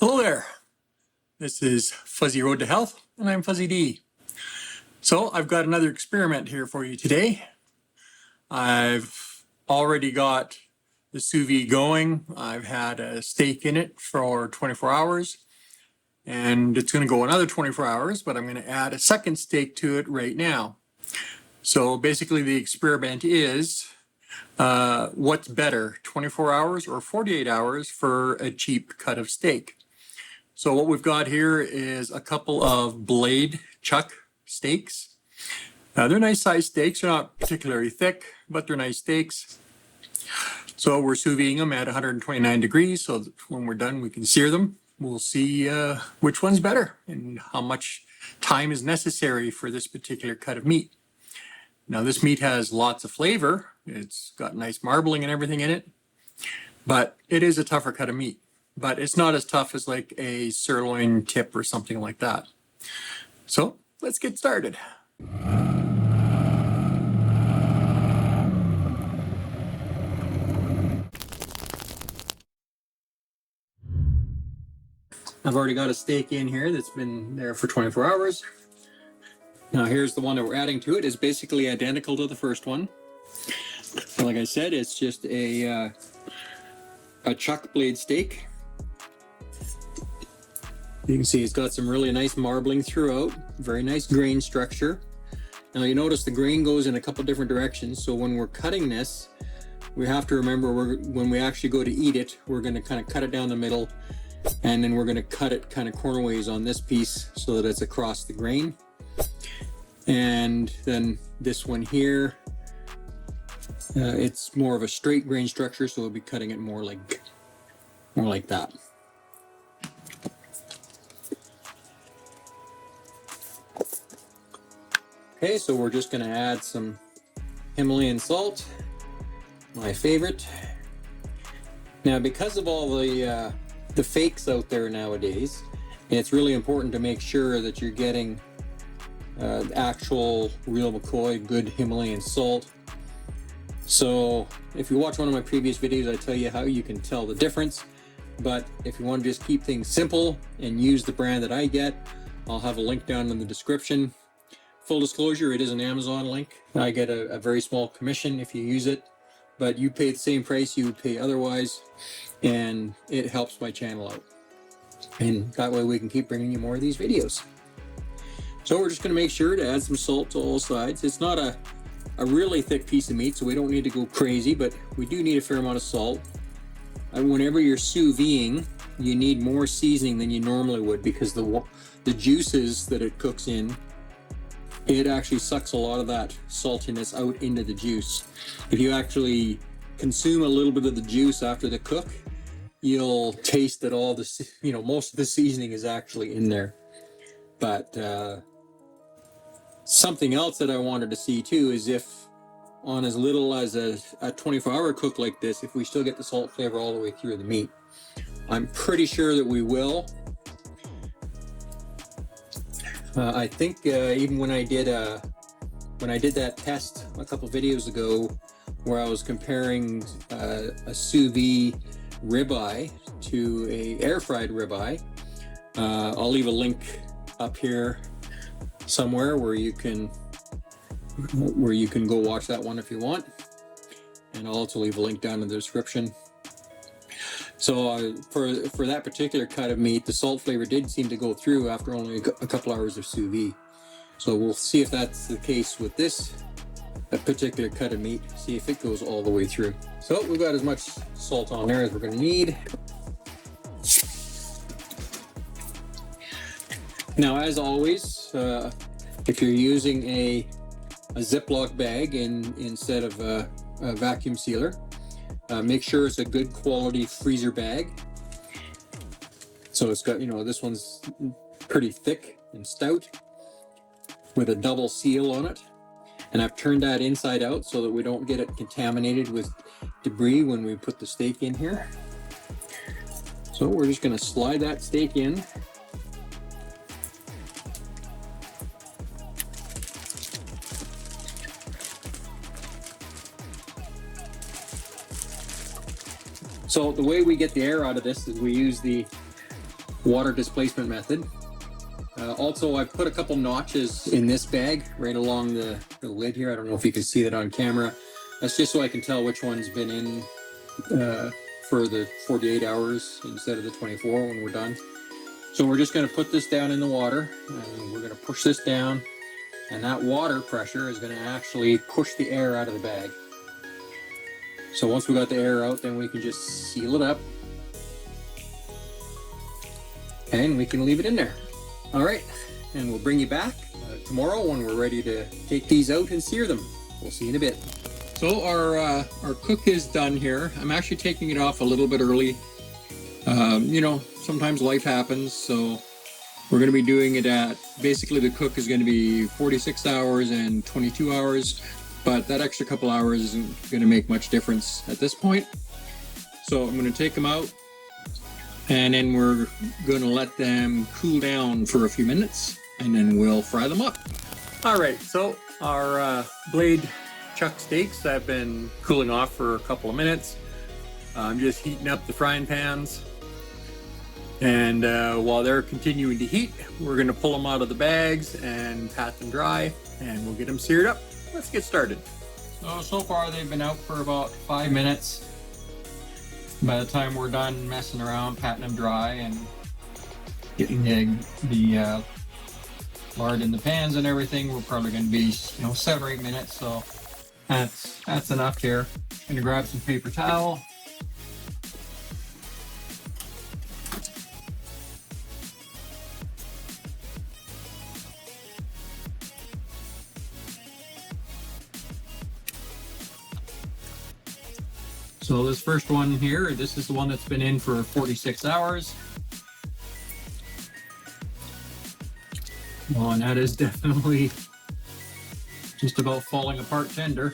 Hello there. This is Fuzzy Road to Health, and I'm Fuzzy D. So I've got another experiment here for you today. I've already got the sous vide going. I've had a steak in it for 24 hours, and it's going to go another 24 hours, but I'm going to add a second steak to it right now. So basically the experiment is what's better, 24 hours or 48 hours for a cheap cut of steak? So what we've got here is a couple of blade chuck steaks. They're nice sized steaks. They're not particularly thick, but they're nice steaks. So we're sous videing them at 129 degrees. So that when we're done, we can sear them. We'll see which one's better and how much time is necessary for this particular cut of meat. Now this meat has lots of flavor. It's got nice marbling and everything in it, but it is a tougher cut of meat. But it's not as tough as like a sirloin tip or something like that. So let's get started. I've already got a steak in here that's been there for 24 hours. Now here's the one that we're adding to it. It's basically identical to the first one. Like I said, it's just a chuck blade steak. You can see it's got some really nice marbling throughout, very nice grain structure. Now you notice the grain goes in a couple different directions, so when we're cutting this, we have to remember when we actually go to eat it, we're going to kind of cut it down the middle, and then we're going to cut it kind of cornerways on this piece so that it's across the grain. And then this one here, it's more of a straight grain structure, so we'll be cutting it more like that. Okay, so we're just going to add some Himalayan salt, my favorite. Now, because of all the fakes out there nowadays, it's really important to make sure that you're getting actual real McCoy good Himalayan salt. So if you watch one of my previous videos, I tell you how you can tell the difference. But if you want to just keep things simple and use the brand that I get, I'll have a link down in the description. Full disclosure, it is an Amazon link. I get a very small commission if you use it, but you pay the same price you would pay otherwise, and it helps my channel out. And that way we can keep bringing you more of these videos. So we're just going to make sure to add some salt to all sides. It's not a really thick piece of meat, so we don't need to go crazy, but we do need a fair amount of salt. And whenever you're sous videing, you need more seasoning than you normally would, because the juices that it cooks in, it actually sucks a lot of that saltiness out into the juice. If you actually consume a little bit of the juice after the cook, you'll taste that all the, most of the seasoning is actually in there. But something else that I wanted to see too is if on as little as a 24-hour cook like this, if we still get the salt flavor all the way through the meat. I'm pretty sure that we will. I think even when I did that test a couple videos ago, where I was comparing a sous vide ribeye to a air fried ribeye, I'll leave a link up here somewhere where you can go watch that one if you want, and I'll also leave a link down in the description. So for that particular cut of meat, the salt flavor did seem to go through after only a couple hours of sous vide. So we'll see if that's the case with this particular cut of meat, see if it goes all the way through. So we've got as much salt on there as we're going to need. Now, as always, if you're using a Ziploc bag instead of a vacuum sealer, make sure it's a good quality freezer bag. So it's got, this one's pretty thick and stout with a double seal on it. And I've turned that inside out so that we don't get it contaminated with debris when we put the steak in here. So we're just going to slide that steak in. So the way we get the air out of this is we use the water displacement method. Also, I've put a couple notches in this bag right along the lid here. I don't know if you can see that on camera. That's just so I can tell which one's been in for the 48 hours instead of the 24 when we're done. So we're just going to put this down in the water, and we're going to push this down, and that water pressure is going to actually push the air out of the bag. So once we got the air out, then we can just seal it up, and we can leave it in there. All right, and we'll bring you back tomorrow when we're ready to take these out and sear them. We'll see you in a bit. So our cook is done here. I'm actually taking it off a little bit early. You know, sometimes life happens, so we're going to be doing it at, basically the cook is going to be 46 hours and 22 hours, but that extra couple hours isn't going to make much difference at this point. So I'm going to take them out, and then we're going to let them cool down for a few minutes, and then we'll fry them up. All right, so our blade chuck steaks have been cooling off for a couple of minutes. I'm just heating up the frying pans. And while they're continuing to heat, we're going to pull them out of the bags and pat them dry, and we'll get them seared up. Let's get started. So far they've been out for about 5 minutes. By the time we're done messing around, patting them dry and getting the lard in the pans and everything, we're probably going to be 7 or 8 minutes. So that's enough here. I'm going to grab some paper towel. So this first one here, this is the one that's been in for 46 hours. Well, and that is definitely just about falling apart tender.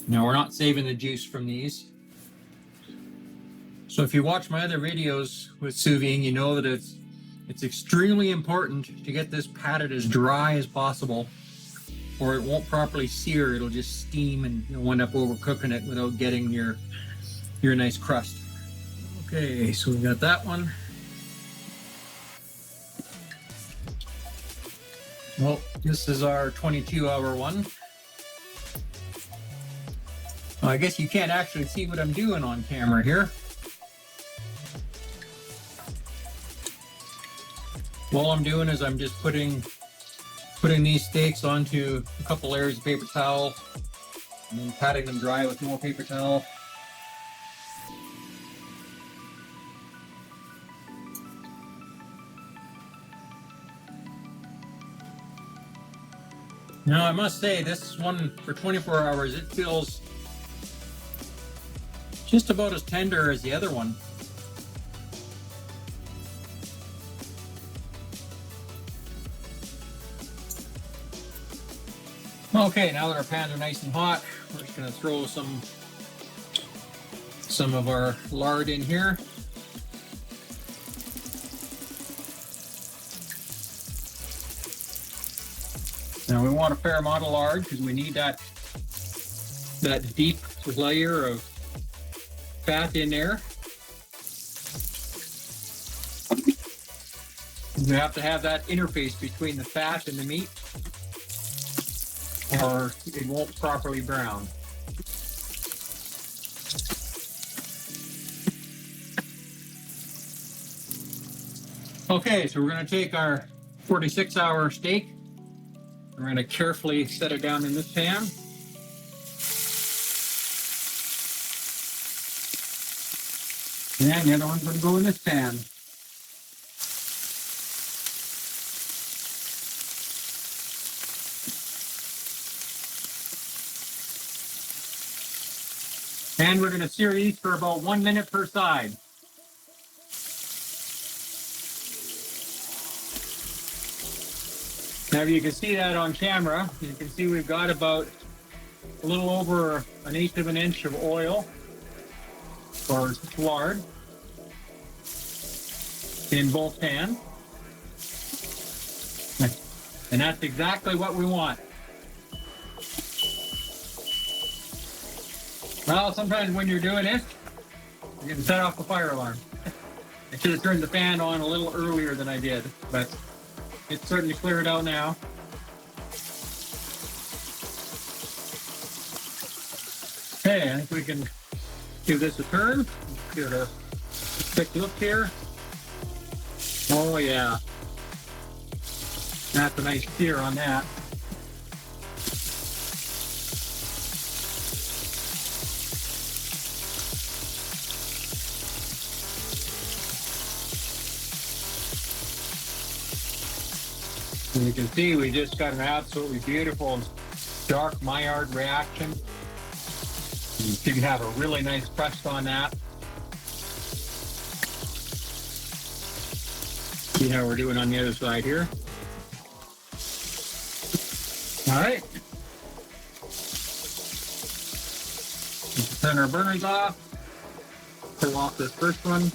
Now we're not saving the juice from these. So if you watch my other videos with sous vide, you know that it's extremely important to get this patted as dry as possible, or it won't properly sear. It'll just steam and you'll end up overcooking it without getting your nice crust. Okay, so we got that one. Well, this is our 22-hour one. Well, I guess you can't actually see what I'm doing on camera here. All I'm doing is I'm just putting these steaks onto a couple layers of paper towel and then patting them dry with more paper towel. Now I must say, this one for 24 hours, it feels just about as tender as the other one. Okay, now that our pans are nice and hot, we're just going to throw some of our lard in here. Now we want a fair amount of lard because we need that deep layer of fat in there. You have to have that interface between the fat and the meat, or it won't properly brown. Okay, so we're going to take our 46-hour steak. We're going to carefully set it down in this pan. And the other one's going to go in this pan. And we're going to sear these for about 1 minute per side. Now, if you can see that on camera, you can see we've got about a little over 1/8 of an inch of oil or lard in both pans. And that's exactly what we want. Well, sometimes when you're doing this, you can set off the fire alarm. I should have turned the fan on a little earlier than I did, but it's certainly cleared out now. Okay, I think we can give this a turn. Give it a quick look here. Oh yeah, that's a nice sear on that. And you can see we just got an absolutely beautiful dark Maillard reaction. You can have a really nice crust on that. See how we're doing on the other side here. All right. Turn our burners off. Pull off this first one.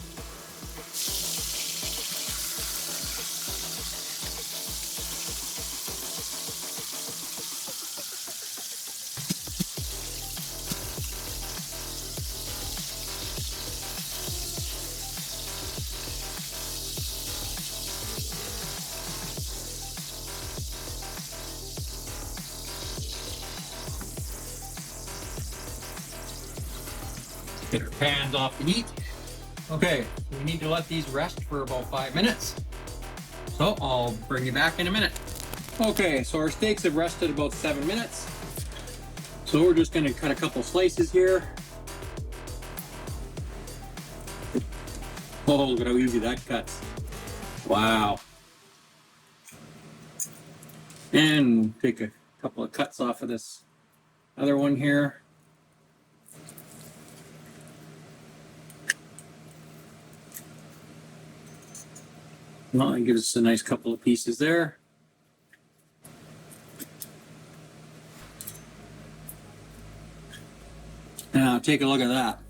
Get our pans off the heat. Okay, we need to let these rest for about 5 minutes. So I'll bring you back in a minute. Okay, so our steaks have rested about 7 minutes. So we're just gonna cut a couple slices here. Oh, look at how easy that cuts. Wow. And take a couple of cuts off of this other one here. Well, it gives us a nice couple of pieces there. Now, take a look at that.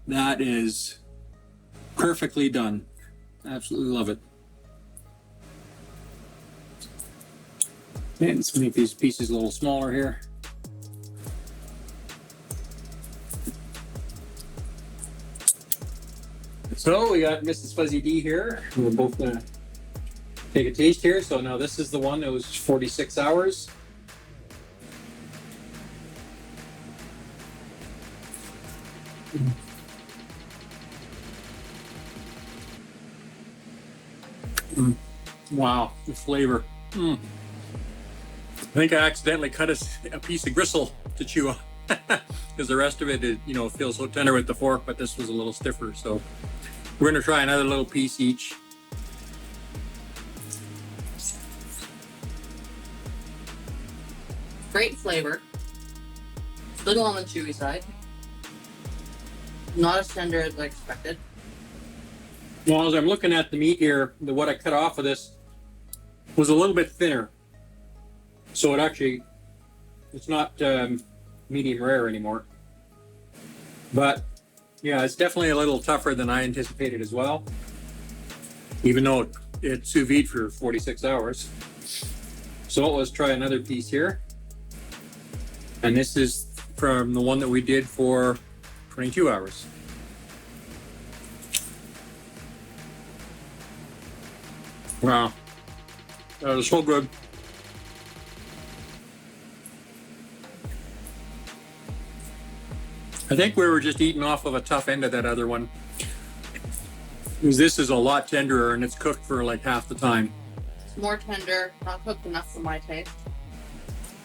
That is perfectly done. Absolutely love it. Okay, let's make these pieces a little smaller here. So we got Mrs. Fuzzy D here. We're both gonna take a taste here. So now this is the one that was 46 hours. Wow, the flavor. I think I accidentally cut a piece of gristle to chew on because the rest of it, feels so tender with the fork, but this was a little stiffer. So we're gonna try another little piece each. Great flavor. Little on the chewy side. Not as tender as I expected. Well, as I'm looking at the meat here, what I cut off of this was a little bit thinner. So it's not medium rare anymore. But yeah, it's definitely a little tougher than I anticipated as well. Even though it's sous vide for 46 hours. So let's try another piece here. And this is from the one that we did for 22 hours. Wow. That was so good. I think we were just eating off of a tough end of that other one. Because this is a lot tenderer and it's cooked for like half the time. It's more tender, not cooked enough for my taste.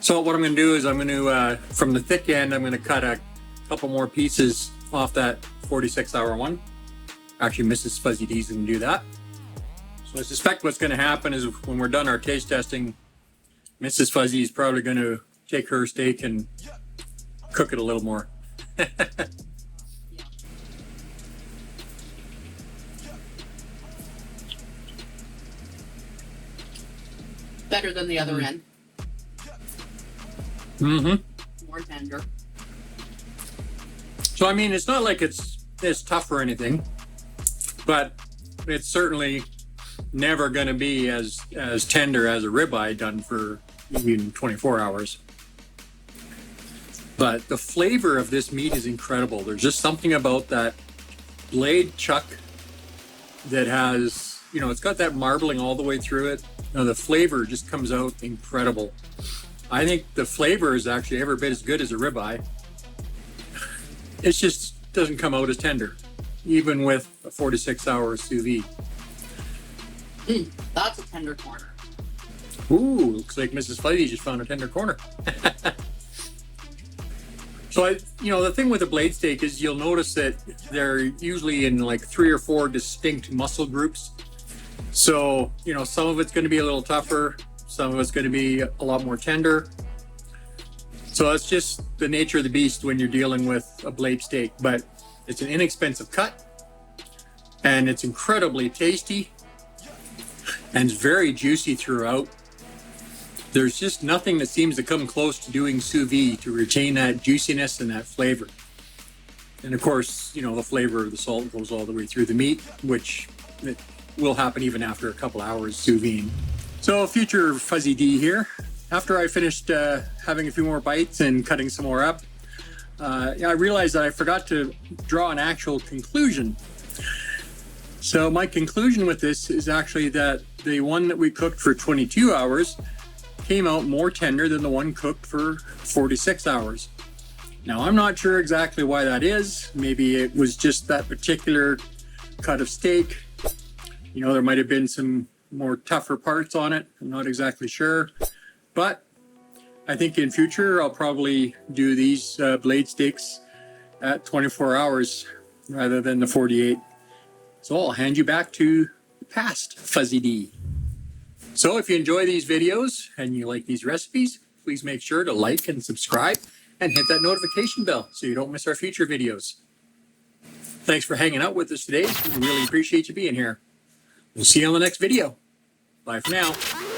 So what I'm going to do is I'm going to, from the thick end, I'm going to cut a couple more pieces off that 46-hour one. Actually, Mrs. Fuzzy D's going to do that. So I suspect what's going to happen is when we're done our taste testing, Mrs. Fuzzy is probably going to take her steak and cook it a little more. Better than the other end. More tender. So I mean, it's not like it's tough or anything, but it's certainly never going to be as tender as a ribeye done for even 24 hours. But the flavor of this meat is incredible. There's just something about that blade chuck that has, you know, it's got that marbling all the way through it. You know, the flavor just comes out incredible. I think the flavor is actually every bit as good as a ribeye. It just doesn't come out as tender, even with a 4 to 6 hour sous vide. That's a tender corner. Ooh, looks like Mrs. Fuzzy just found a tender corner. So, you know, the thing with a blade steak is you'll notice that they're usually in like 3 or 4 distinct muscle groups. So, you know, some of it's going to be a little tougher, some of it's going to be a lot more tender. So it's just the nature of the beast when you're dealing with a blade steak, but it's an inexpensive cut and it's incredibly tasty and it's very juicy throughout. There's just nothing that seems to come close to doing sous vide to retain that juiciness and that flavor. And of course, you know, the flavor of the salt goes all the way through the meat, which will happen even after a couple hours sous vide. So future Fuzzy D here. After I finished having a few more bites and cutting some more up, I realized that I forgot to draw an actual conclusion. So my conclusion with this is actually that the one that we cooked for 22 hours came out more tender than the one cooked for 46 hours. Now, I'm not sure exactly why that is. Maybe it was just that particular cut of steak. You know, there might have been some more tougher parts on it. I'm not exactly sure. But I think in future, I'll probably do these blade steaks at 24 hours rather than the 48. So I'll hand you back to the past Fuzzy D. So if you enjoy these videos and you like these recipes, please make sure to like and subscribe and hit that notification bell so you don't miss our future videos. Thanks for hanging out with us today. We really appreciate you being here. We'll see you on the next video. Bye for now.